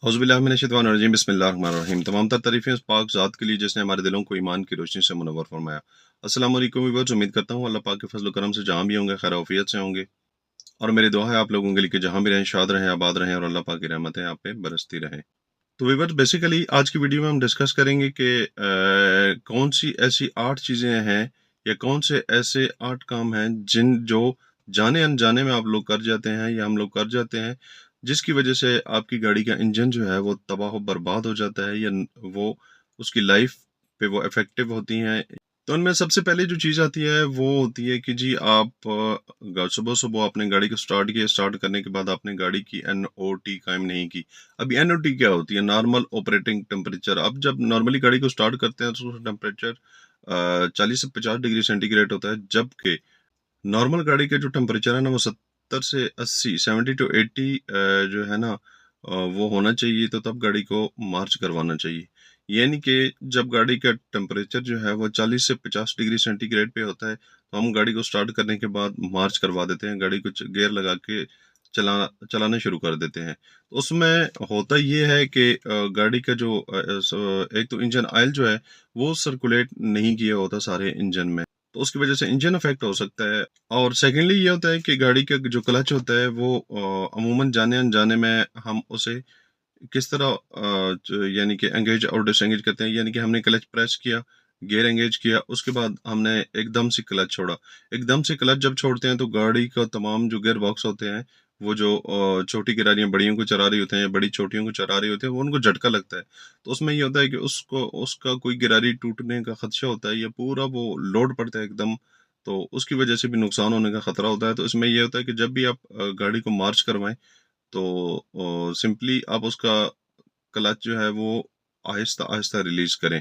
औज़ुबिल्लाहि बिस्मिल्लाहिर्रहमानिर्रहीम। तमाम तर तारीफ़ें उस पाक ज़ात के लिए जिसने हमारे दिलों को ईमान की रोशनी से मुनव्वर फरमाया। अस्सलाम वालेकुम व्यूअर्स, उम्मीद करता हूँ अल्लाह पाक के फज़ल व करम से जहाँ भी होंगे खैर आफ़ियत से होंगे, और मेरी दुआ है आप लोगों के लिए कि जहाँ भी रहें शाद रहें, आबाद रहें और अल्लाह पाक की रहमतें आप पे बरसती रहें। तो व्यूअर्स, बेसिकली आज की वीडियो में हम डिस्कस करेंगे कि कौन सी ऐसी 8 चीज़ें हैं या कौन से ऐसे 8 काम हैं जो जाने अनजाने में आप लोग कर जाते हैं या हम लोग कर जाते हैं, जिसकी वजह से आपकी गाड़ी का इंजन जो है वो तबाह बर्बाद हो जाता है या वो उसकी लाइफ पे वो इफेक्टिव होती हैं। तो उनमें सबसे पहले जो चीज़ आती है वो होती है कि जी आप सुबह सुबह अपने गाड़ी को स्टार्ट किया, स्टार्ट करने के बाद आपने गाड़ी की NOT कायम नहीं की। अभी NOT क्या होती है? Normal operating temperature. अब जब नॉर्मली गाड़ी को स्टार्ट करते हैं तो उसका टेम्परेचर 40 से 50 डिग्री सेंटीग्रेड होता है, जबकि नॉर्मल गाड़ी के जो टेम्परेचर है ना वो 70 से 80, 70 टू 80 जो है ना वो होना चाहिए, तो तब गाड़ी को मार्च करवाना चाहिए। यानी कि जब गाड़ी का टेम्परेचर जो है वो 40 से 50 डिग्री सेंटीग्रेड पे होता है, तो हम गाड़ी को स्टार्ट करने के बाद मार्च करवा देते हैं, गाड़ी को गियर लगा के चलाना शुरू कर देते हैं। तो उसमें होता ये है कि गाड़ी का जो एक तो इंजन ऑयल जो है वो सर्कुलेट नहीं किया होता सारे इंजन में, तो उसकी वजह से इंजन अफेक्ट हो सकता है। और सेकेंडली ये होता है कि गाड़ी का जो क्लच होता है वो अमूमन जाने अनजाने में हम उसे किस तरह यानी कि एंगेज और डिसएंगेज करते हैं। यानी कि हमने क्लच प्रेस किया, गियर एंगेज किया, उसके बाद हमने एकदम से क्लच छोड़ा। एकदम से क्लच जब छोड़ते हैं तो गाड़ी का तमाम जो गियर बॉक्स होते हैं, वो जो छोटी गिरारियां बड़ियों को चला रही होते हैं या बड़ी छोटियों को चला रही होते हैं, वो उनको झटका लगता है। तो उसमें ये होता है कि उसका कोई गिरारी टूटने का खदशा होता है या पूरा वो लोड पड़ता है एकदम, तो उसकी वजह से भी नुकसान होने का खतरा होता है। तो इसमें ये होता है कि जब भी आप गाड़ी को मार्च करवाएं तो सिंपली आप उसका क्लच जो है वो आहिस्ता आहिस्ता रिलीज करें।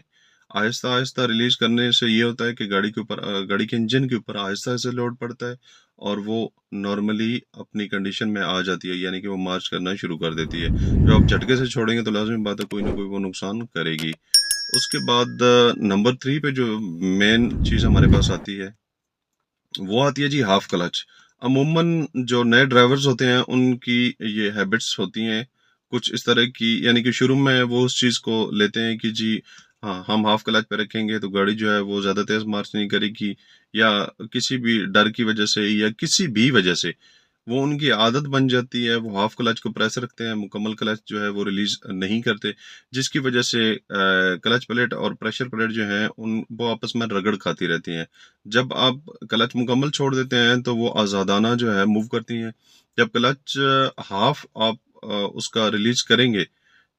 आहिस्ता आहिस्ता रिलीज करने से ये होता है कि गाड़ी के ऊपर गाड़ी के इंजन के ऊपर आहिस्ता आहिस्ता लोड पड़ता है और वो नॉर्मली अपनी कंडीशन में आ जाती है, यानी कि वो मार्च करना शुरू कर देती है। जो आप झटके से छोड़ेंगे तो लाजमी बात है कोई ना कोई वो नुकसान करेगी। उसके बाद नंबर 3 पे जो मेन चीज़ हमारे पास आती है वो आती है जी हाफ क्लच। अमूमन जो नए ड्राइवर्स होते हैं उनकी ये हैबिट्स होती हैं कुछ इस तरह की, यानी कि शुरू में वो उस चीज़ को लेते हैं कि जी हाँ, हम हाफ क्लच पे रखेंगे तो गाड़ी जो है वो ज़्यादा तेज़ मार्च नहीं करेगी, या किसी भी डर की वजह से या किसी भी वजह से वो उनकी आदत बन जाती है, वो हाफ क्लच को प्रेस रखते हैं, मुकम्मल क्लच जो है वो रिलीज नहीं करते, जिसकी वजह से क्लच प्लेट और प्रेशर प्लेट जो है उन वो आपस में रगड़ खाती रहती हैं। जब आप क्लच मुकम्मल छोड़ देते हैं तो वो आज़ादाना जो है मूव करती हैं। जब क्लच हाफ आप उसका रिलीज करेंगे,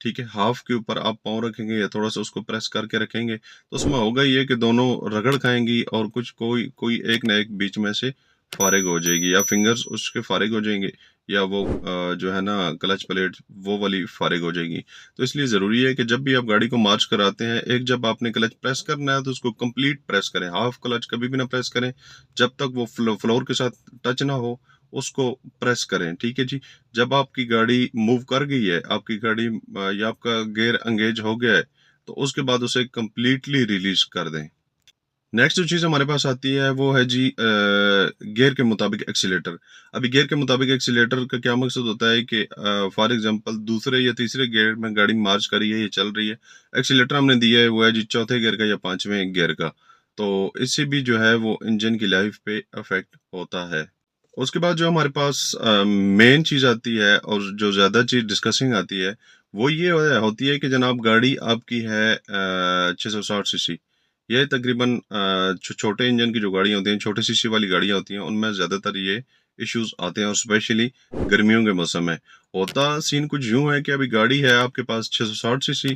ठीक है, हाफ के ऊपर आप पाँव रखेंगे या थोड़ा सा उसको प्रेस करके रखेंगे, तो उसमें होगा ये कि दोनों रगड़ खाएंगी और कुछ कोई कोई एक ना एक बीच में से फारिग हो जाएगी, या फिंगर्स उसके फारिग हो जाएंगे, या वो जो है ना क्लच प्लेट वो वाली फारिग हो जाएगी। तो इसलिए ज़रूरी है कि जब भी आप गाड़ी को मार्च कराते हैं, एक जब आपने क्लच प्रेस करना है तो उसको कंप्लीट प्रेस करें, हाफ क्लच कभी भी ना प्रेस करें। जब तक वो फ्लोर के साथ टच ना हो उसको प्रेस करें, ठीक है जी। जब आपकी गाड़ी मूव कर गई है, आपकी गाड़ी या आपका गियर एंगेज हो गया है, तो उसके बाद उसे कंप्लीटली रिलीज कर दें। नेक्स्ट जो चीज़ हमारे पास आती है वो है जी गियर के मुताबिक एक्सीलेटर। अभी गियर के मुताबिक एक्सीलेटर का क्या मकसद होता है कि फॉर एग्जांपल दूसरे या तीसरे गियर में गाड़ी मार्च कर रही है, ये चल रही है, एक्सीलेटर हमने दिया है वो है जी चौथे गियर का या पांचवें गियर का, तो इससे भी जो है वो इंजन की लाइफ पे अफेक्ट होता है। उसके बाद जो हमारे पास मेन चीज़ आती है और जो ज़्यादा चीज़ डिस्कसिंग आती है वो ये होती है कि जनाब गाड़ी आपकी है 660 सीसी। ये तकरीबन छोटे इंजन की जो गाड़ियाँ होती हैं, छोटे सीसी वाली गाड़ियाँ होती हैं, उनमें ज़्यादातर ये इश्यूज आते हैं, और स्पेशली गर्मियों के मौसम में होता सीन कुछ यूं है कि अभी गाड़ी है आपके पास 660 सीसी,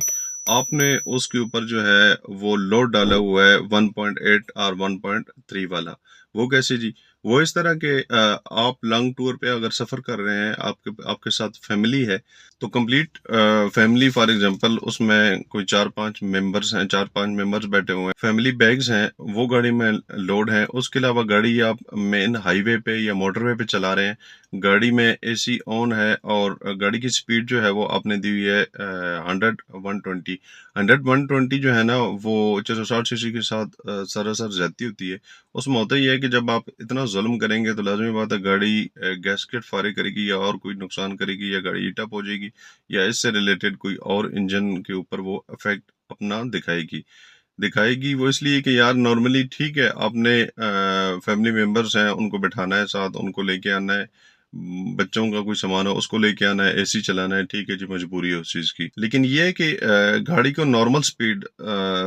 आपने उसके ऊपर जो है वो लोड डाला हुआ है 1.8 और 1.3 वाला। वो कैसे जी? वो इस तरह के आप लॉन्ग टूर पे अगर सफ़र कर रहे हैं, आपके आपके साथ फैमिली है, तो कंप्लीट फैमिली फॉर एग्जांपल उसमें कोई 4-5 मेंबर्स हैं, 4-5 मेंबर्स बैठे हुए हैं, फैमिली बैग्स हैं, वो गाड़ी में लोड है। उसके अलावा गाड़ी आप मेन हाईवे पे या मोटरवे पे चला रहे हैं, गाड़ी में एसी ऑन है और गाड़ी की स्पीड जो है वो आपने दी हुई है 100-120। 100-120 जो है ना वो 660 सीसी के साथ सरासर ज्यादती होती है। उसमें होता ही है कि जब आप इतना जुल्म करेंगे तो लाजमी बात है गाड़ी गैसकेट फारिग करेगी या और कोई नुकसान करेगी या गाड़ी हीटअप हो जाएगी, दिखाएगी या इससे रिलेटेड कोई और इंजन के ऊपर वो इफेक्ट अपना दिखाएगी। वो इसलिए कि यार नॉर्मली ठीक है, आपने फैमिली मेंबर्स हैं, उनको बिठाना है साथ, उनको लेके आना है, बच्चों का कोई सामान हो उसको लेके आना है, एसी चलाना है, ठीक है जी, मजबूरी है उस चीज़ की। लेकिन ये है कि गाड़ी को नॉर्मल स्पीड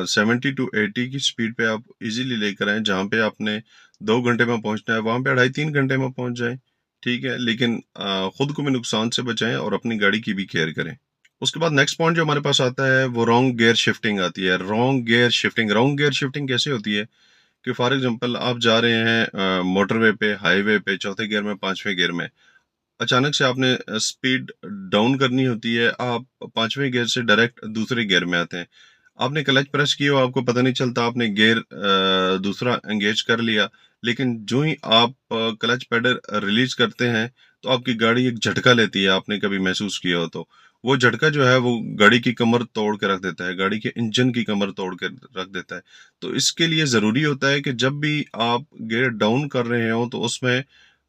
70 to 80 की स्पीड पे आप इजीली लेकर आएं, जहाँ पे आपने 2 घंटे में पहुंचना है वहां पे 2.5-3 घंटे में पहुंच जाएं, ठीक है। लेकिन खुद को भी नुकसान से बचाएं और अपनी गाड़ी की भी केयर करें। उसके बाद नेक्स्ट पॉइंट जो हमारे पास आता है वो रॉन्ग गियर शिफ्टिंग आती है। रॉन्ग गियर शिफ्टिंग कैसे होती है कि फॉर एग्जांपल आप जा रहे हैं मोटरवे पे, हाईवे पे, चौथे गियर में, पांचवें गियर में, अचानक से आपने स्पीड डाउन करनी होती है, आप पांचवें गियर से डायरेक्ट दूसरे गियर में आते हैं, आपने क्लच प्रेस किया, आपको पता नहीं चलता, आपने गियर दूसरा एंगेज कर लिया, लेकिन जो ही आप क्लच पेडल रिलीज करते हैं तो आपकी गाड़ी एक झटका लेती है, आपने कभी महसूस किया हो तो। वो झटका जो है वो गाड़ी की कमर तोड़ के रख देता है, गाड़ी के इंजन की कमर तोड़ के रख देता है। तो इसके लिए ज़रूरी होता है कि जब भी आप गियर डाउन कर रहे हो तो उसमें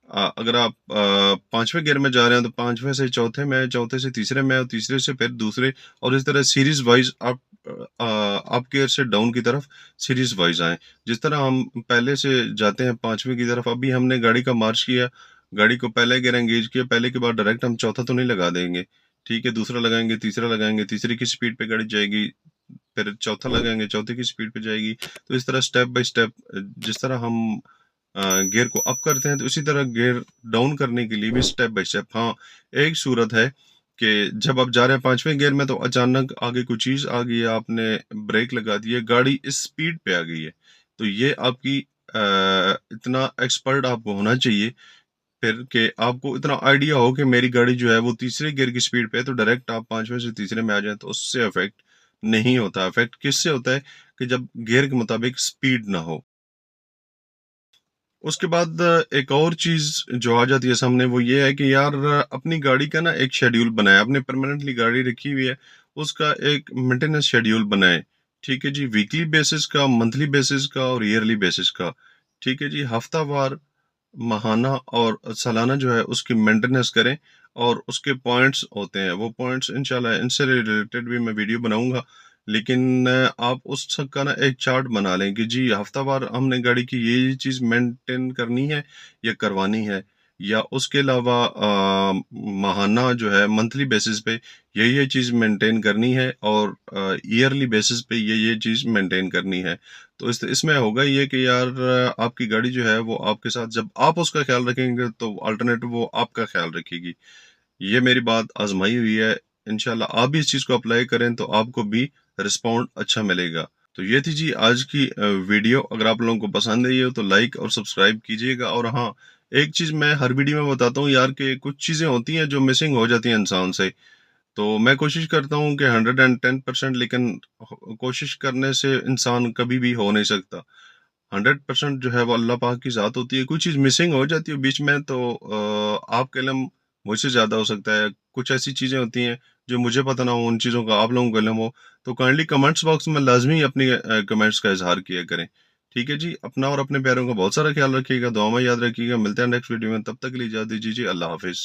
अगर आप पांचवें गियर में जा रहे हैं तो पांचवें से चौथे में, चौथे से तीसरे में, और तीसरे से फिर दूसरे, और इस तरह सीरीज वाइज आप अप गियर से डाउन की तरफ सीरीज वाइज आए। जिस तरह हम पहले से जाते हैं पांचवें की तरफ, अभी हमने गाड़ी का मार्च किया, गाड़ी को पहले गियर एंगेज किया, पहले के बाद डायरेक्ट हम चौथा तो नहीं लगा देंगे, ठीक है, दूसरा लगाएंगे, तीसरा लगाएंगे, तीसरे की स्पीड पे गाड़ी जाएगी, फिर चौथा लगाएंगे, चौथे की स्पीड पे जाएगी। तो इस तरह स्टेप बाय स्टेप, जिस तरह हम गियर को अप करते हैं तो उसी तरह गियर डाउन करने के लिए भी स्टेप बाय स्टेप। हाँ, एक सूरत है कि जब आप जा रहे हैं पांचवें गियर में तो अचानक आगे कोई चीज आ गई है, आपने ब्रेक लगा दी है, गाड़ी इस स्पीड पे आ गई है, तो ये आपकी इतना एक्सपर्ट आपको होना चाहिए फिर कि आपको इतना आइडिया हो कि मेरी गाड़ी जो है वो तीसरे गियर की स्पीड पे है, तो डायरेक्ट आप पांचवें से तीसरे में आ जाए, तो उससे इफेक्ट नहीं होता। इफेक्ट किससे होता है कि जब गियर के मुताबिक स्पीड ना हो। उसके बाद एक और चीज जो आ जाती है सामने, वो ये है कि यार अपनी गाड़ी का ना एक शेड्यूल बनाए, आपने परमानेंटली गाड़ी रखी हुई है, उसका एक मेंटेनेंस शेड्यूल बनाए, ठीक है जी, वीकली बेसिस का, मंथली बेसिस का और ईयरली बेसिस का, ठीक है जी, हफ्तावार, माहाना और सालाना जो है उसकी मेंटेनेंस करें। और उसके पॉइंट्स होते हैं, वो पॉइंट्स इंशाल्लाह इनसे रिलेटेड भी मैं वीडियो बनाऊंगा। लेकिन आप उस सब का ना एक चार्ट बना लें कि जी हफ्तावार हमने गाड़ी की ये चीज़ मेंटेन करनी है या करवानी है, या उसके अलावा माहाना जो है, मंथली बेसिस पे ये चीज़ मेंटेन करनी है, और ईयरली बेसिस पे ये चीज़ मेंटेन करनी है। तो इसमें होगा ये कि यार आपकी गाड़ी जो है वो आपके साथ, जब आप उसका ख्याल रखेंगे तो अल्टरनेटिव वो आपका ख्याल रखेगी। ये मेरी बात आजमाई हुई है, इंशाल्लाह आप भी इस चीज़ को अप्लाई करें तो आपको भी रिस्पॉन्ड अच्छा मिलेगा। तो ये थी जी आज की वीडियो। अगर आप लोगों को पसंद आई हो तो लाइक और सब्सक्राइब कीजिएगा। और हाँ, एक चीज़ मैं हर वीडियो में बताता हूँ यार, कि कुछ चीज़ें होती हैं जो मिसिंग हो जाती हैं इंसान से। तो मैं कोशिश करता हूँ कि 110%, लेकिन कोशिश करने से इंसान कभी भी हो नहीं सकता। 100% जो है वो अल्लाह पाक की ज़ात होती है। कोई चीज़ मिसिंग हो जाती है बीच में तो आपका इल्म मुझसे ज़्यादा हो सकता है। कुछ ऐसी चीज़ें होती हैं जो मुझे पता ना हो, उन चीज़ों का आप लोगों को इल्म हो, तो काइंडली कमेंट्स बॉक्स में लाज़मी अपनी कमेंट्स का इज़हार किया करें। ठीक है जी, अपना और अपने प्यारों का बहुत सारा ख्याल रखिएगा, दुआ में याद रखिएगा। मिलते हैं नेक्स्ट वीडियो में, तब तक के लिए इजाज़त दीजिए जी, अल्लाह हाफ़िज़।